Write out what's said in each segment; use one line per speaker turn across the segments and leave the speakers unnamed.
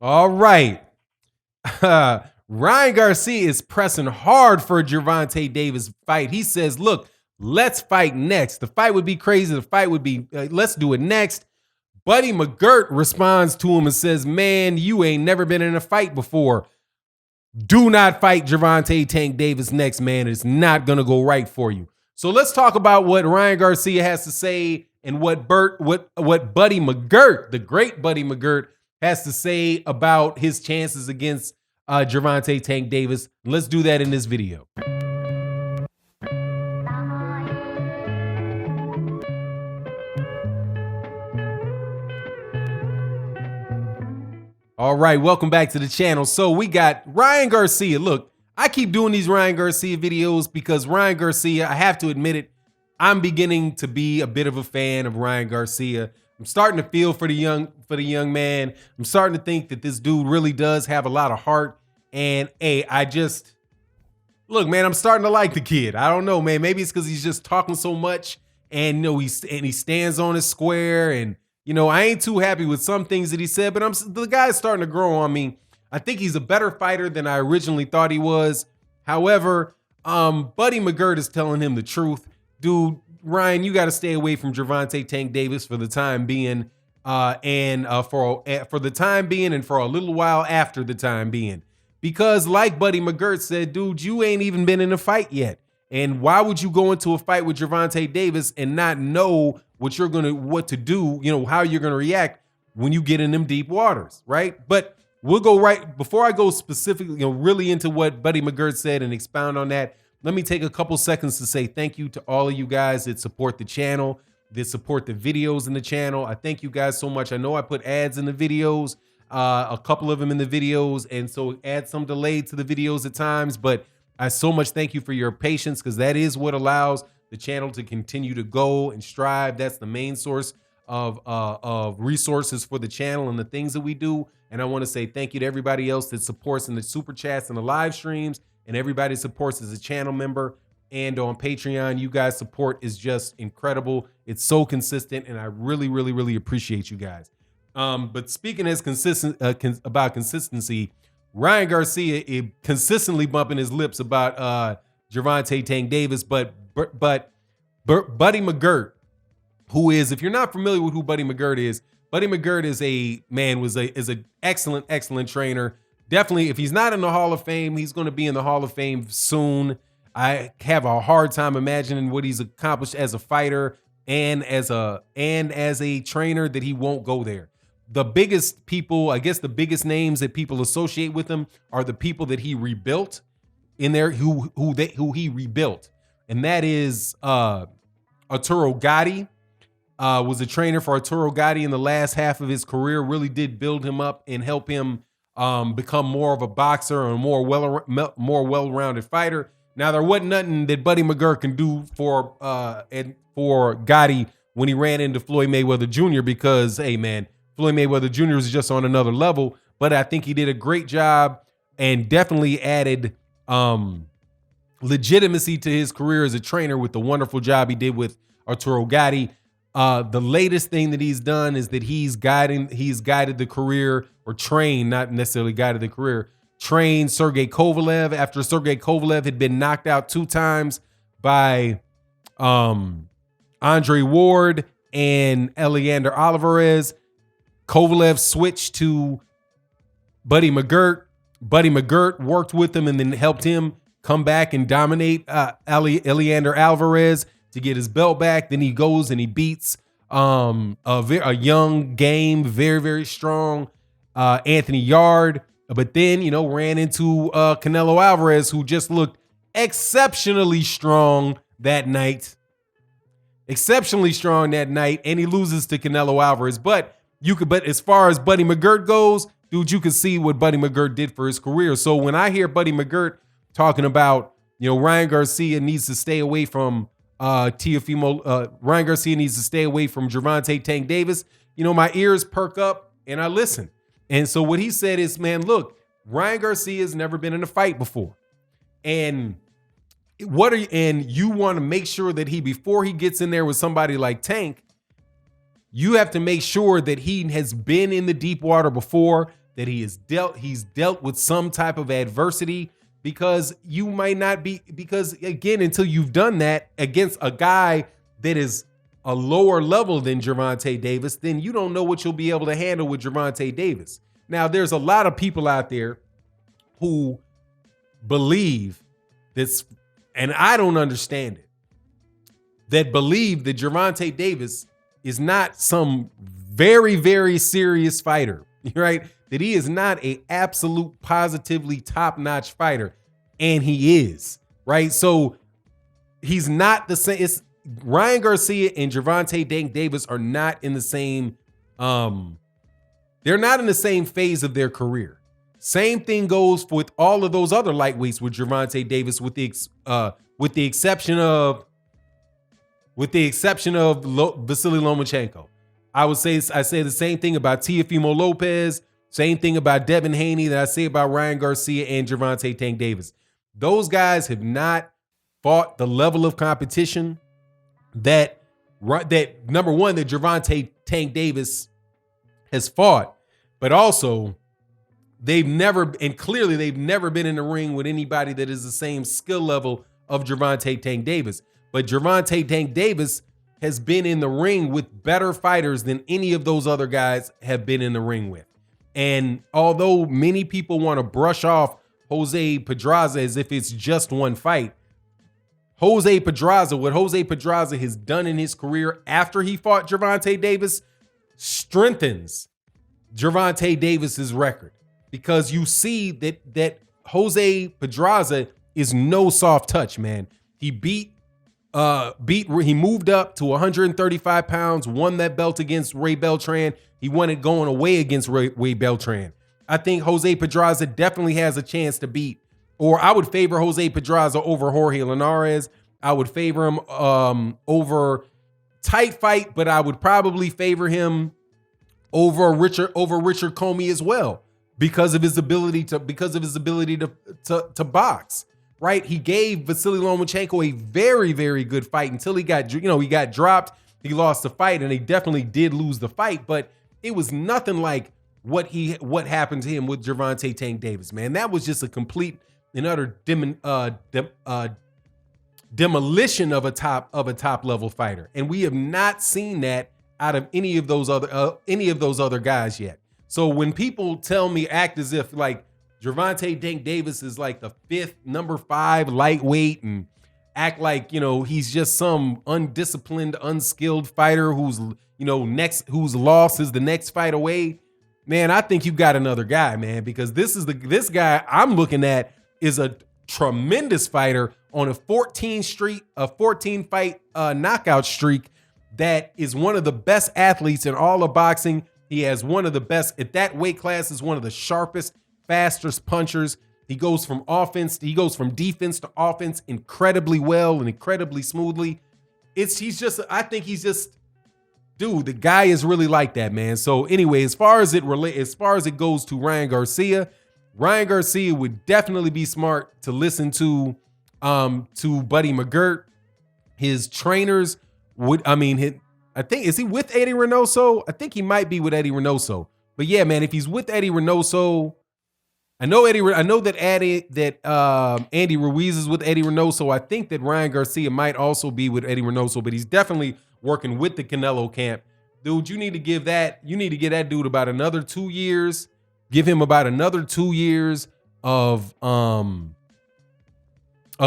All right. Ryan Garcia is pressing hard for a Gervonta Davis fight. He says, look, let's fight next. The fight would be crazy. The fight would be, let's do it next. Buddy Mcgirt responds to him and says, man, you ain't never been in a fight before. Do not fight Gervonta Tank Davis next, man. It's not going to go right for you. So let's talk about what Ryan Garcia has to say and what Buddy Mcgirt, the great Buddy Mcgirt, has to say about his chances against Gervonta Tank Davis. Let's do that in this video. All right, welcome back to the channel. So we got Ryan Garcia. Look, I keep doing these Ryan Garcia videos because Ryan Garcia, I have to admit it, I'm beginning to be a bit of a fan of Ryan Garcia. I'm starting to feel for the young man. I'm starting to think that this dude really does have a lot of heart. And hey, look, man, I'm starting to like the kid. I don't know, man. Maybe it's because he's just talking so much, and he stands on his square, and I ain't too happy with some things that he said, but the guy's starting to grow on me. I think he's a better fighter than I originally thought he was. However, Buddy Mcgirt is telling him the truth. Dude, Ryan, you got to stay away from Gervonta Tank Davis for the time being, for the time being, and for a little while after the time being. Because like Buddy Mcgirt said, dude, you ain't even been in a fight yet. And why would you go into a fight with Gervonta Davis and not know what to do, how you're gonna react when you get in them deep waters, right? But we'll go right before I go specifically, really into what Buddy Mcgirt said and expound on that. Let me take a couple seconds to say thank you to all of you guys that support the channel, that support the videos in the channel. I thank you guys so much. I know I put ads in the videos, a couple of them in the videos, and so add some delay to the videos at times, but I so much thank you for your patience, because that is what allows the channel to continue to go and strive. That's the main source of resources for the channel and the things that we do. And I want to say thank you to everybody else that supports in the super chats and the live streams, and everybody supports as a channel member and on Patreon. You guys' support is just incredible. It's so consistent, and I really, really, really appreciate you guys. But speaking as about consistency, Ryan Garcia consistently bumping his lips about Gervonta Tank Davis, but Buddy Mcgirt, who is, if you're not familiar with who Buddy Mcgirt is an excellent trainer. Definitely, if he's not in the Hall of Fame, he's going to be in the Hall of Fame soon. I have a hard time imagining what he's accomplished as a fighter and as a trainer that he won't go there. The biggest people, I guess the biggest names that people associate with him are the people that he rebuilt in there, who he rebuilt. And that is Arturo Gatti. Was a trainer for Arturo Gatti in the last half of his career, really did build him up and help him become more of a boxer and a more well-rounded fighter. Now, there wasn't nothing that Buddy Mcgirt can do for Gatti when he ran into Floyd Mayweather Jr. because, hey, man, Floyd Mayweather Jr. is just on another level. But I think he did a great job and definitely added legitimacy to his career as a trainer with the wonderful job he did with Arturo Gatti. The latest thing that he's done is that he's guided the career, or trained, not necessarily guided the career, trained Sergey Kovalev after Sergey Kovalev had been knocked out 2 times by Andre Ward and Eliander Alvarez. Kovalev switched to Buddy Mcgirt. Buddy Mcgirt worked with him and then helped him come back and dominate Eliander Alvarez to get his belt back. Then he goes and he beats a young game, very, very strong Anthony Yard. But then, ran into Canelo Alvarez, who just looked exceptionally strong that night. And he loses to Canelo Alvarez. But as far as Buddy Mcgirt goes, dude, you can see what Buddy Mcgirt did for his career. So when I hear Buddy Mcgirt talking about, Ryan Garcia needs to stay away from Ryan Garcia needs to stay away from Gervonta Tank Davis, my ears perk up and I listen. And so what he said is, man, look, Ryan Garcia has never been in a fight before. And you want to make sure that before he gets in there with somebody like Tank, you have to make sure that he has been in the deep water before, that he's dealt with some type of adversity, because you might not be, because again, until you've done that against a guy that is a lower level than Gervonta Davis, then you don't know what you'll be able to handle with Gervonta Davis. Now, there's a lot of people out there who believe this, and I don't understand it, that believe that Gervonta Davis is not some very, very serious fighter, right? That he is not a absolute positively top-notch fighter, and he is, right? So he's not the same. It's Ryan Garcia and Gervonta Davis are not in the same, they're not in the same phase of their career. Same thing goes with all of those other lightweights with Gervonta Davis, with the exception of Vasily Lomachenko. I say the same thing about Teofimo Lopez, same thing about Devin Haney that I say about Ryan Garcia and Gervonta Tank Davis. Those guys have not fought the level of competition that number one, that Gervonta Tank Davis has fought, but also they've never been in the ring with anybody that is the same skill level of Gervonta Tank Davis. But Gervonta Tank Davis has been in the ring with better fighters than any of those other guys have been in the ring with. And although many people want to brush off Jose Pedraza as if it's just one fight, what Jose Pedraza has done in his career after he fought Gervonta Davis strengthens Gervonta Davis's record, because you see that Jose Pedraza is no soft touch, man. He he moved up to 135 pounds, won that belt against Ray Beltran. He won it going away against Ray Beltran. I think Jose Pedraza definitely has a chance to beat, or I would favor Jose Pedraza over Jorge Linares. I would favor him over tight fight, but I would probably favor him over Richard Comey as well, because of his ability to box. Right? He gave Vasily Lomachenko a very, very good fight until he got dropped. He lost the fight, and he definitely did lose the fight, but it was nothing like what happened to him with Gervonta Tank Davis, man. That was just a complete and utter demolition of a top level fighter, and we have not seen that out of any of those other guys yet. So when people tell me, act as if like Gervonta Tank Davis is like the number 5 lightweight, and act like, he's just some undisciplined, unskilled fighter whose loss is the next fight away, man, I think you got another guy, man, because this guy I'm looking at is a tremendous fighter on a 14 fight knockout streak that is one of the best athletes in all of boxing. He has one of the best at that weight class, is one of the sharpest, fastest punchers. He goes from defense to offense incredibly well and incredibly smoothly. Dude, the guy is really like that, man. So anyway, as far as it goes to Ryan Garcia would definitely be smart to listen to Buddy Mcgirt. His trainers is he with Eddie Reynoso? I think he might be with Eddie Reynoso. But yeah, man, if he's with Eddie Reynoso, I know that Andy Ruiz is with Eddie Reynoso. I think that Ryan Garcia might also be with Eddie Reynoso, but he's definitely working with the Canelo camp. Dude, you need to give that dude about another 2 years. Give him about another 2 years of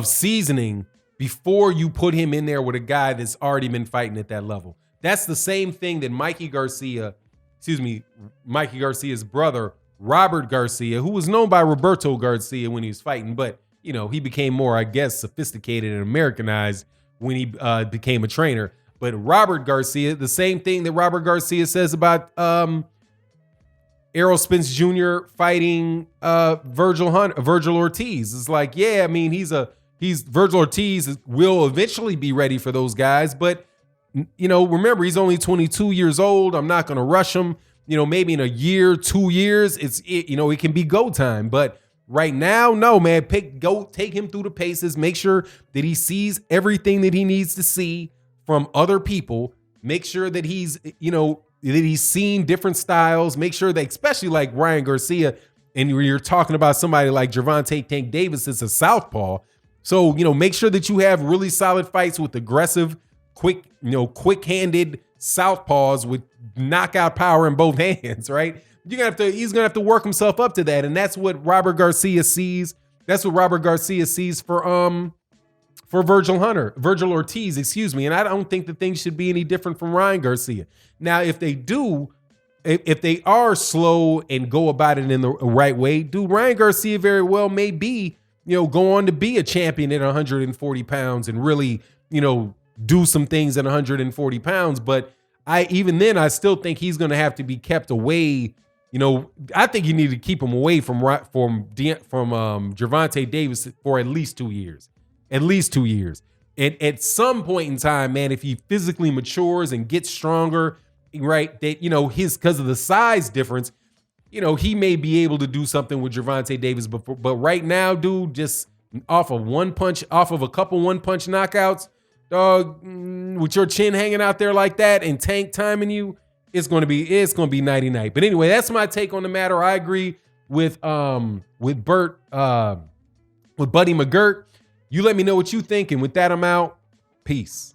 seasoning before you put him in there with a guy that's already been fighting at that level. That's the same thing that Mikey Garcia's brother, Robert Garcia, who was known by Roberto Garcia when he was fighting, but he became more, I guess, sophisticated and Americanized when he became a trainer. But Robert Garcia, the same thing that Robert Garcia says about Errol Spence Jr. fighting Virgil Ortiz. It's like, yeah, I mean, Virgil Ortiz will eventually be ready for those guys, but remember, he's only 22 years old. I'm not going to rush him. Maybe in a year, 2 years, it can be go time. But right now, no, man, take him through the paces. Make sure that he sees everything that he needs to see from other people. Make sure that he's, that he's seen different styles. Make sure that, especially like Ryan Garcia, and you're talking about somebody like Gervonta Tank Davis, is a southpaw. So, make sure that you have really solid fights with aggressive, quick-handed southpaws with knockout power in both hands, right? He's gonna have to work himself up to that, and that's what Robert Garcia sees. That's what Robert Garcia sees for Virgil Ortiz, excuse me. And I don't think that things should be any different from Ryan Garcia. Now, if they are slow and go about it in the right way, Ryan Garcia very well may be, go on to be a champion at 140 pounds and really, do some things at 140 pounds. But even then, I still think he's going to have to be kept away. I think you need to keep him away from Gervonta Davis for at least 2 years. At least 2 years. And at some point in time, man, if he physically matures and gets stronger, right, that, because of the size difference, he may be able to do something with Gervonta Davis. But right now, dude, just off of a couple one-punch knockouts, dog, with your chin hanging out there like that and Tank timing you, it's gonna be nighty-night. But anyway, that's my take on the matter. I agree with Buddy Mcgirt. You let me know what you think, and with that, I'm out. Peace.